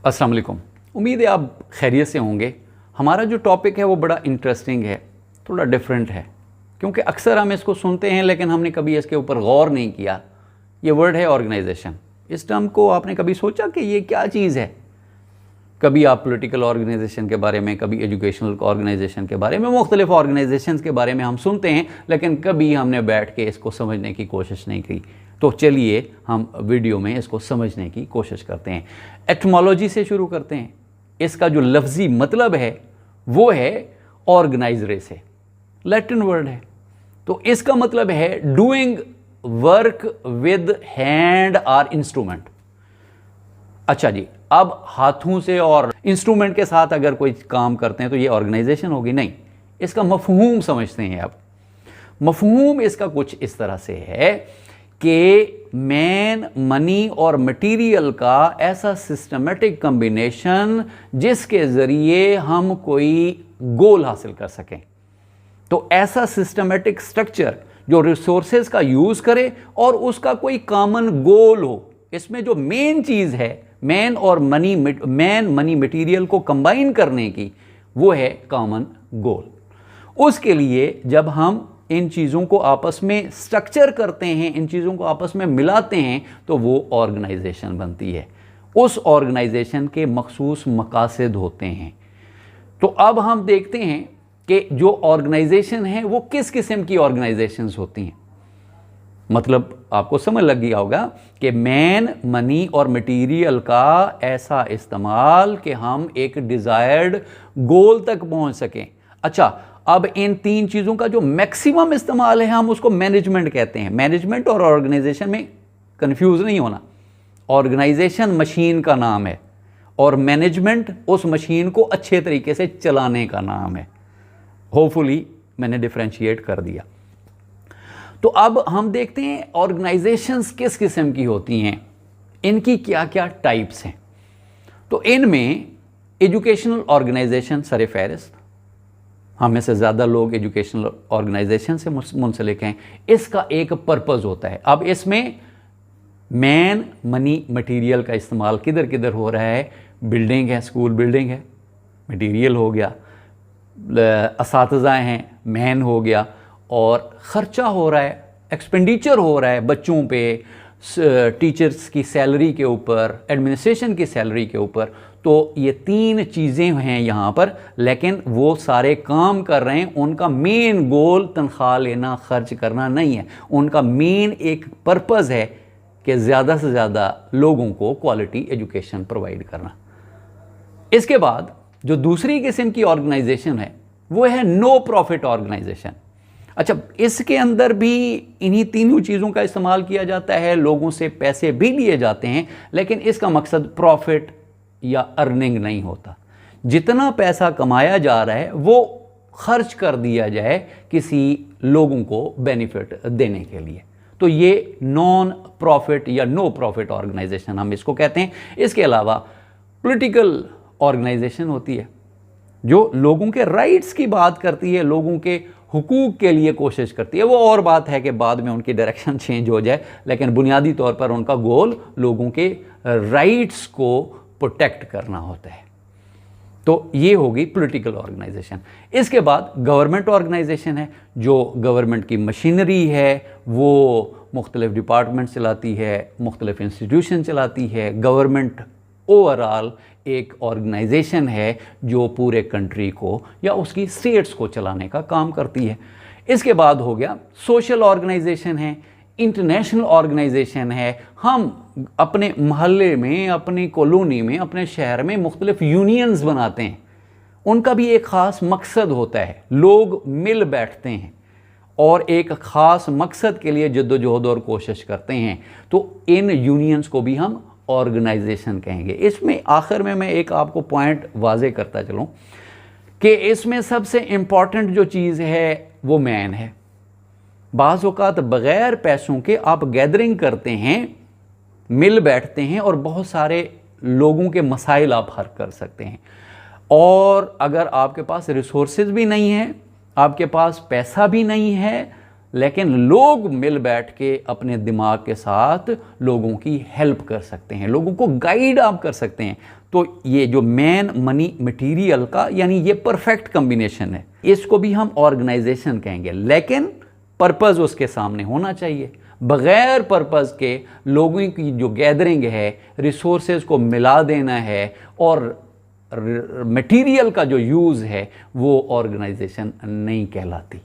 अस्सलाम वालेकुम। उम्मीद है आप खैरियत से होंगे। हमारा जो टॉपिक है वो बड़ा इंटरेस्टिंग है, थोड़ा डिफरेंट है, क्योंकि अक्सर हम इसको सुनते हैं लेकिन हमने कभी इसके ऊपर गौर नहीं किया। ये वर्ड है ऑर्गेनाइजेशन। इस टर्म को आपने कभी सोचा कि ये क्या चीज़ है? कभी आप पॉलिटिकल ऑर्गेनाइजेशन के बारे में, कभी एजुकेशनल ऑर्गेनाइजेशन के बारे में, मुख्तलिफ ऑर्गेनाइजेशन के बारे में हम सुनते हैं, लेकिन कभी हमने बैठ के इसको समझने की कोशिश नहीं की। तो चलिए हम वीडियो में इसको समझने की कोशिश करते हैं। एटमोलॉजी से शुरू करते हैं। इसका जो लफ्ज़ी मतलब है वो है ऑर्गेनाइज रे से, लैटिन वर्ड है। तो इसका मतलब है डूइंग वर्क विद हैंड और इंस्ट्रूमेंट। अच्छा जी, अब हाथों से और इंस्ट्रूमेंट के साथ अगर कोई काम करते हैं तो ये ऑर्गेनाइजेशन होगी? नहीं, इसका मफहूम समझते हैं। अब मफहूम इसका कुछ इस तरह से है कि मैन, मनी और मटेरियल का ऐसा सिस्टमेटिक कॉम्बिनेशन जिसके ज़रिए हम कोई गोल हासिल कर सकें। तो ऐसा सिस्टमेटिक स्ट्रक्चर जो रिसोर्सेज का यूज़ करे और उसका कोई कॉमन गोल हो। इसमें जो मेन चीज़ है मैन मनी मटेरियल को कंबाइन करने की, वो है कॉमन गोल। उसके लिए जब हम इन चीज़ों को आपस में स्ट्रक्चर करते हैं, इन चीज़ों को आपस में मिलाते हैं, तो वो ऑर्गेनाइजेशन बनती है। उस ऑर्गेनाइजेशन के मखसूस मकासद होते हैं। तो अब हम देखते हैं कि जो ऑर्गेनाइजेशन है वो किस किस्म की ऑर्गेनाइजेशंस होती हैं। मतलब आपको समझ लग गया होगा कि मैन, मनी और मटेरियल का ऐसा इस्तेमाल कि हम एक डिज़ायर्ड गोल तक पहुंच सकें। अच्छा, अब इन तीन चीज़ों का जो मैक्सिमम इस्तेमाल है हम उसको मैनेजमेंट कहते हैं। मैनेजमेंट और ऑर्गेनाइजेशन में कंफ्यूज नहीं होना। ऑर्गेनाइजेशन मशीन का नाम है और मैनेजमेंट उस मशीन को अच्छे तरीके से चलाने का नाम है। होपफुली मैंने डिफरेंशिएट कर दिया। तो अब हम देखते हैं ऑर्गेनाइजेशंस किस किस्म की होती हैं, इनकी क्या क्या टाइप्स हैं। तो इनमें एजुकेशनल ऑर्गेनाइजेशन सर फहरिस्त, हम में से ज़्यादा लोग एजुकेशनल ऑर्गेनाइजेशन से मुंसलिक हैं। इसका एक पर्पज़ होता है। अब इसमें मैन, मनी, मटेरियल का इस्तेमाल किधर किधर हो रहा है। बिल्डिंग है, स्कूल बिल्डिंग है, मटेरियल हो गया। असातिज़ा हैं, मैन हो गया। और ख़र्चा हो रहा है, एक्सपेंडिचर हो रहा है बच्चों पे, टीचर्स की सैलरी के ऊपर, एडमिनिस्ट्रेशन की सैलरी के ऊपर। तो ये तीन चीज़ें हैं यहाँ पर, लेकिन वो सारे काम कर रहे हैं। उनका मेन गोल तनख्वाह लेना, खर्च करना नहीं है। उनका मेन एक पर्पज़ है कि ज़्यादा से ज़्यादा लोगों को क्वालिटी एजुकेशन प्रोवाइड करना। इसके बाद जो दूसरी किस्म की ऑर्गेनाइजेशन है वो है नो प्रॉफिट ऑर्गेनाइजेशन। अच्छा, इसके अंदर भी इन्हीं तीनों चीज़ों का इस्तेमाल किया जाता है। लोगों से पैसे भी लिए जाते हैं, लेकिन इसका मकसद प्रॉफिट या अर्निंग नहीं होता। जितना पैसा कमाया जा रहा है वो खर्च कर दिया जाए किसी लोगों को बेनिफिट देने के लिए। तो ये नॉन प्रॉफिट या नो प्रॉफिट ऑर्गेनाइजेशन हम इसको कहते हैं। इसके अलावा पॉलिटिकल ऑर्गेनाइजेशन होती है जो लोगों के राइट्स की बात करती है, लोगों के हुकूक के लिए कोशिश करती है। वो और बात है कि बाद में उनकी डायरेक्शन चेंज हो जाए, लेकिन बुनियादी तौर पर उनका गोल लोगों के राइट्स को प्रोटेक्ट करना होता है। तो ये होगी पॉलिटिकल ऑर्गेनाइजेशन। इसके बाद गवर्नमेंट ऑर्गेनाइजेशन है, जो गवर्नमेंट की मशीनरी है, वो मुख्तलिफ डिपार्टमेंट चलाती है, मुख्तलिफ इंस्टीट्यूशन चलाती है। गवर्नमेंट ओवरऑल एक ऑर्गेनाइजेशन है जो पूरे कंट्री को या उसकी स्टेट्स को चलाने का काम करती है। इसके बाद हो गया सोशल ऑर्गेनाइजेशन है, इंटरनेशनल ऑर्गेनाइजेशन है। हम अपने मोहल्ले में, अपनी कॉलोनी में, अपने शहर में मुख्तलिफ यूनियंस बनाते हैं। उनका भी एक ख़ास मकसद होता है। लोग मिल बैठते हैं और एक ख़ास मकसद के लिए जद्दोजहद और कोशिश करते हैं। तो इन यूनियंस को भी हम ऑर्गेनाइजेशन कहेंगे। इसमें आखिर में मैं एक आपको पॉइंट वाजे करता चलूँ कि इसमें सबसे इम्पॉर्टेंट जो चीज़ है वो मैन है। बाज़ औक़ात बग़ैर पैसों के आप गैदरिंग करते हैं, मिल बैठते हैं और बहुत सारे लोगों के मसाइल आप हल कर सकते हैं। और अगर आपके पास रिसोर्सेज भी नहीं हैं, आपके पास पैसा भी नहीं है, लेकिन लोग मिल बैठ के अपने दिमाग के साथ लोगों की हेल्प कर सकते हैं, लोगों को गाइड आप कर सकते हैं, तो ये जो मैन मनी मटेरियल का यानी ये परफेक्ट कॉम्बिनेशन है, इसको भी हम ऑर्गेनाइजेशन कहेंगे, लेकिन पर्पस उसके सामने होना चाहिए। बगैर पर्पस के लोगों की जो गैदरिंग है, रिसोर्सेज को मिला देना है और मटेरियल का जो यूज़ है वो ऑर्गेनाइजेशन नहीं कहलाती।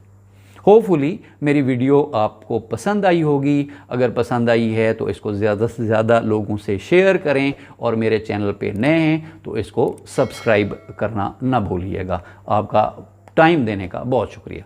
होपफुली मेरी वीडियो आपको पसंद आई होगी। अगर पसंद आई है तो इसको ज़्यादा से ज़्यादा लोगों से शेयर करें और मेरे चैनल पे नए हैं तो इसको सब्सक्राइब करना ना भूलिएगा। आपका टाइम देने का बहुत शुक्रिया।